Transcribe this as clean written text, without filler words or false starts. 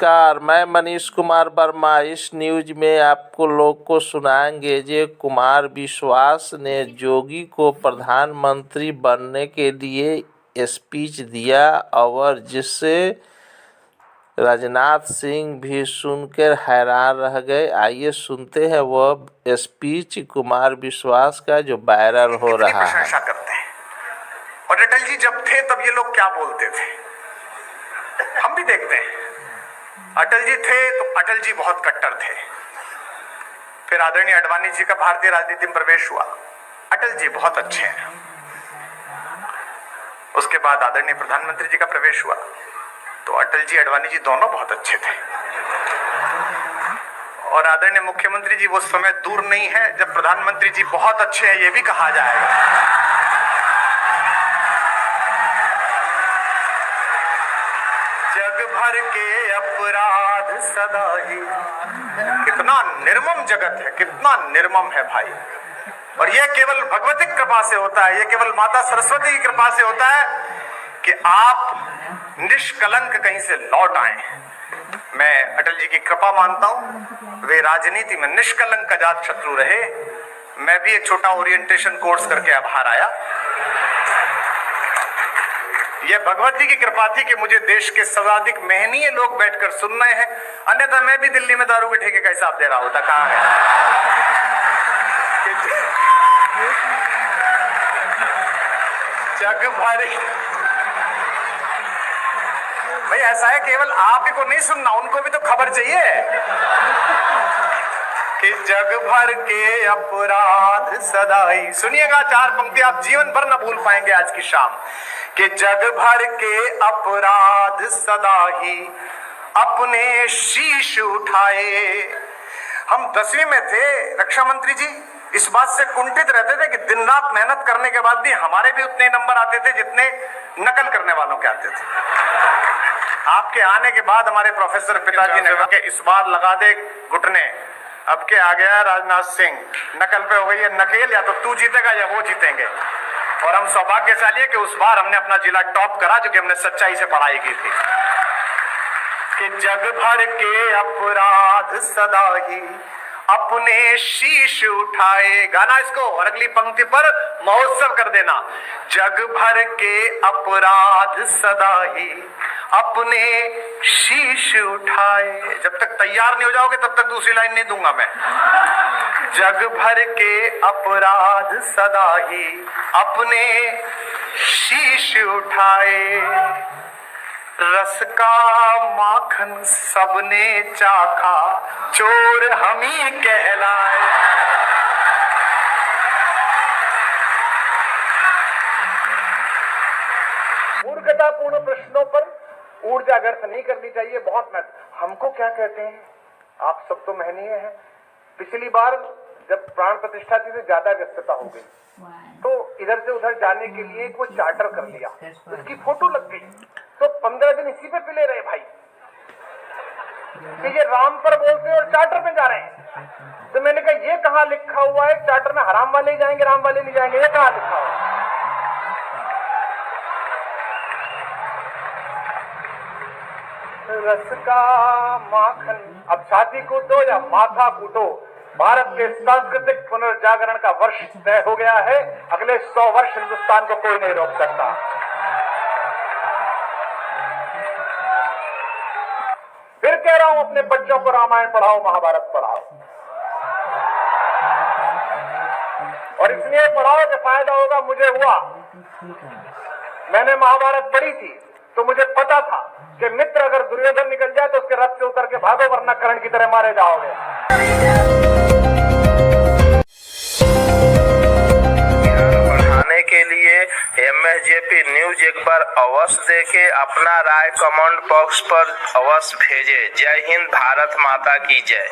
नमस्कार, मैं मनीष कुमार वर्मा। इस न्यूज में आपको लोग को सुनाएंगे जे कुमार विश्वास ने जोगी को प्रधानमंत्री बनने के लिए स्पीच दिया और जिससे राजनाथ सिंह भी सुनकर हैरान रह गए। आइए सुनते हैं वह स्पीच कुमार विश्वास का जो वायरल हो रहा है। प्रशंसा करते हैं। और अटल जी जब थे तब ये लोग क्या बोलते थे हम भी देखते हैं। अटल जी थे तो अटल जी बहुत कट्टर थे। फिर आदरणीय अडवाणी जी का भारतीय राजनीति में प्रवेश हुआ, अटल जी बहुत अच्छे हैं। उसके बाद आदरणीय प्रधानमंत्री जी का प्रवेश हुआ तो अटल जी अडवाणी जी दोनों बहुत अच्छे थे। और आदरणीय मुख्यमंत्री जी वो समय दूर नहीं है जब प्रधानमंत्री जी बहुत अच्छे हैं ये भी कहा जाएगा। जग भर के अपराध सदा ही, कितना निर्मम जगत है, कितना निर्मम है भाई। और यह केवल भगवती कृपा से होता है, यह केवल माता सरस्वती की कृपा से होता है कि आप निष्कलंक कहीं से लौट आए। मैं अटल जी की कृपा मानता हूं, वे राजनीति में निष्कलंक अजात शत्रु रहे। मैं भी एक छोटा ओरिएंटेशन कोर्स करके अब बाहर आया। यह भगवती की कृपा थी कि मुझे देश के सर्वाधिक मेहनीय लोग बैठकर सुन रहे हैं, अन्यथा मैं भी दिल्ली में दारू के ठेके का हिसाब दे रहा होता। कहाँ है जग भर भाई, ऐसा है केवल आप ही को नहीं सुनना, उनको भी तो खबर चाहिए कि जग भर के अपराध सदाई। सुनिएगा चार पंक्ति, आप जीवन भर न भूल पाएंगे आज की शाम। कि जग भर के अपराध सदा ही अपने शीश उठाए। हम 10वीं में थे, रक्षा मंत्री जी इस बात से कुंठित रहते थे कि दिन रात मेहनत करने के बाद भी हमारे भी उतने नंबर आते थे जितने नकल करने वालों के आते थे। आपके आने के बाद हमारे प्रोफेसर पिताजी ने कहा कि इस बार लगा दे घुटने, अब के आ गया राजनाथ सिंह, नकल पे हो गई है नकेल, या तो तू जीतेगा या वो जीतेंगे। और हम सौभाग्यशाली है कि उस बार हमने अपना जिला टॉप करा, जो कि हमने सच्चाई से पढ़ाई की थी। कि जग भर के अपराध सदा ही अपने शीश उठाए। गाना इसको और अगली पंक्ति पर महोत्सव कर देना। जग भर के अपराध सदा ही अपने शीश उठाए। जब तक तैयार नहीं हो जाओगे तब तक दूसरी लाइन नहीं दूंगा मैं। जग भर के अपराध सदा ही अपने शीश उठाए। रस का माखन सबने चाखा, चोर हम ही कहलाए। मूर्खतापूर्ण प्रश्नों पर ऊर्जा व्यर्थ नहीं करनी चाहिए। बहुत हमको क्या कहते हैं, आप सब तो महनीय हैं। पिछली बार जब प्राण प्रतिष्ठा थी तो ज्यादा व्यस्तता हो गई, तो इधर से उधर जाने के लिए कोई चार्टर कर लिया, उसकी फोटो लग गई, तो 15 दिन इसी पे पिले रहे भाई कि ये राम पर बोलते और चार्टर में जा रहे हैं। तो मैंने कहा ये कहाँ लिखा हुआ है चार्टर में हराम वाले ही जाएंगे राम वाले नहीं जाएंगे, ये कहाँ लिखा हुआ है? रस का माखन, अब छाती कूटो या माथा कूटो, भारत के सांस्कृतिक पुनर्जागरण का वर्ष तय हो गया है। अगले 100 वर्ष हिंदुस्तान को कोई नहीं रोक सकता। फिर कह रहा हूं अपने बच्चों को रामायण पढ़ाओ, महाभारत पढ़ाओ, और इसलिए पढ़ाओ कि फायदा होगा। मुझे हुआ, मैंने महाभारत पढ़ी थी तो मुझे पता था कि मित्र अगर दुर्योधन निकल जाए तो उसके रथ से उतर के भागो, वरना कर्ण की तरह मारे जाओगे। बढ़ाने के लिए MSJP न्यूज एक बार अवश्य देखें, अपना राय कमेंट बॉक्स पर अवश्य भेजें। जय हिंद, भारत माता की जय।